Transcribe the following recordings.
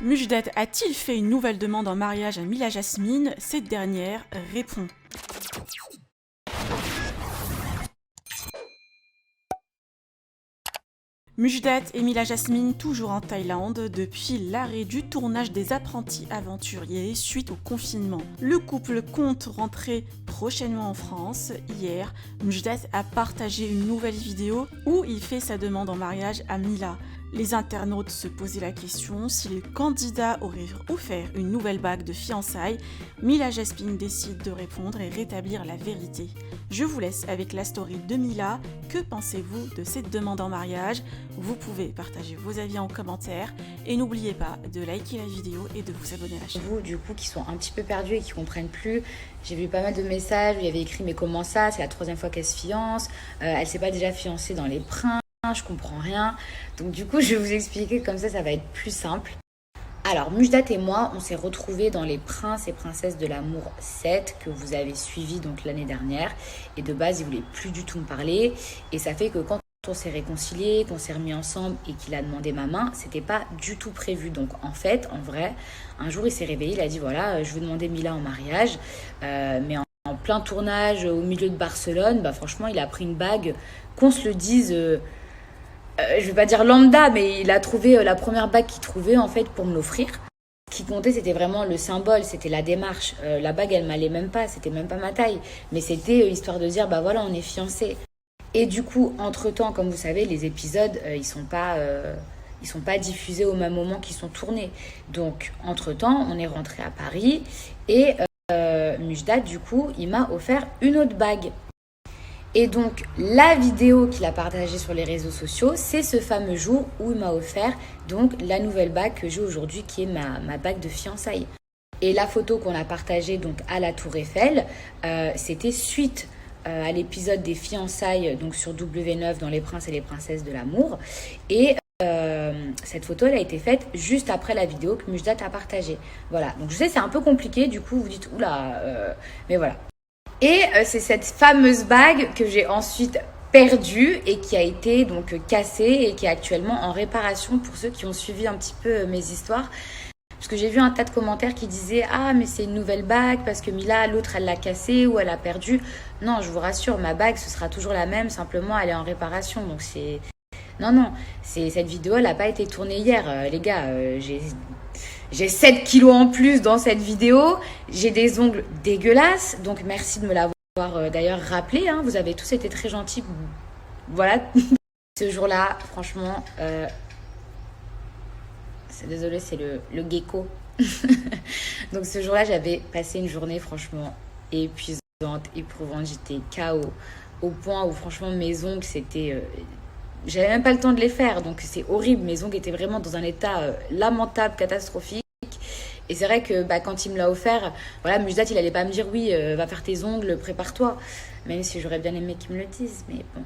Mujdat a-t-il fait une nouvelle demande en mariage à Mila Jasmine? Cette dernière répond. Mujdat et Mila Jasmine toujours en Thaïlande depuis l'arrêt du tournage des Apprentis Aventuriers suite au confinement. Le couple compte rentrer prochainement en France. Hier, Mujdat a partagé une nouvelle vidéo où il fait sa demande en mariage à Mila. Les internautes se posaient la question si le candidat aurait offert une nouvelle bague de fiançailles. Mila Jasmine décide de répondre et rétablir la vérité. Je vous laisse avec la story de Mila. Que pensez-vous de cette demande en mariage? Vous pouvez partager vos avis en commentaire et n'oubliez pas de liker la vidéo et de vous abonner à la chaîne. Vous, du coup, qui sont un petit peu perdus et qui comprennent plus, j'ai vu pas mal de messages où il y avait écrit mais comment ça, c'est la 3e fois qu'elle se fiance, elle s'est pas déjà fiancée dans les princes, je comprends rien. Donc du coup, je vais vous expliquer comme ça va être plus simple. Alors, Mujdat et moi, on s'est retrouvés dans les Princes et Princesses de l'amour 7 que vous avez suivi donc l'année dernière. Et de base, il voulait plus du tout me parler. Et ça fait que quand on s'est réconciliés, qu'on s'est remis ensemble et qu'il a demandé ma main, c'était pas du tout prévu. Donc en fait, en vrai, un jour il s'est réveillé, il a dit voilà, je veux demander Mila en mariage, mais en plein tournage au milieu de Barcelone, bah franchement, il a pris une bague, qu'on se le dise. Je vais pas dire lambda, mais il a trouvé la première bague qu'il trouvait en fait pour me l'offrir. Ce qui comptait, c'était vraiment le symbole, c'était la démarche. La bague, elle m'allait même pas, c'était même pas ma taille. Mais c'était histoire de dire, bah voilà, on est fiancés. Et du coup, entre-temps, comme vous savez, les épisodes, ils sont pas diffusés au même moment qu'ils sont tournés. Donc, entre-temps, on est rentré à Paris et Mujdat, du coup, il m'a offert une autre bague. Et donc, la vidéo qu'il a partagée sur les réseaux sociaux, c'est ce fameux jour où il m'a offert donc la nouvelle bague que j'ai aujourd'hui, qui est ma bague de fiançailles. Et la photo qu'on a partagée donc à la Tour Eiffel, c'était suite à l'épisode des fiançailles donc sur W9 dans Les Princes et les Princesses de l'amour. Et cette photo, elle a été faite juste après la vidéo que Mujdat a partagée. Voilà, donc je sais, c'est un peu compliqué, du coup vous dites oula, mais voilà. Et c'est cette fameuse bague que j'ai ensuite perdue et qui a été donc cassée et qui est actuellement en réparation pour ceux qui ont suivi un petit peu mes histoires. Parce que j'ai vu un tas de commentaires qui disaient « Ah, mais c'est une nouvelle bague parce que Mila, l'autre, elle l'a cassée ou elle a perdu. » Non, je vous rassure, ma bague, ce sera toujours la même, simplement, elle est en réparation. Donc c'est... Non, cette vidéo, elle n'a pas été tournée hier. Les gars, j'ai 7 kilos en plus dans cette vidéo. J'ai des ongles dégueulasses. Donc, merci de me l'avoir d'ailleurs rappelé. Hein. Vous avez tous été très gentils. Voilà. Ce jour-là, franchement, désolée, c'est le gecko. Donc, ce jour-là, j'avais passé une journée franchement épuisante, éprouvante. J'étais KO. Au point où, franchement, mes ongles, c'était... j'avais même pas le temps de les faire, donc c'est horrible. Mes ongles étaient vraiment dans un état lamentable, catastrophique. Et c'est vrai que quand il me l'a offert, voilà, Mujdat, il allait pas me dire oui, va faire tes ongles, prépare-toi. Même si j'aurais bien aimé qu'il me le dise, mais bon.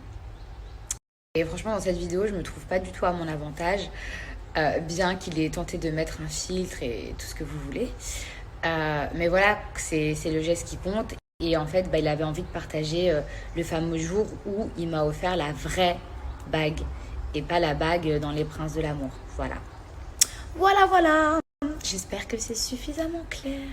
Et franchement, dans cette vidéo, je me trouve pas du tout à mon avantage, bien qu'il ait tenté de mettre un filtre et tout ce que vous voulez. Mais voilà, c'est le geste qui compte. Et en fait, il avait envie de partager le fameux jour où il m'a offert la vraie bague et pas la bague dans Les Princes de l'amour. Voilà. J'espère que c'est suffisamment clair.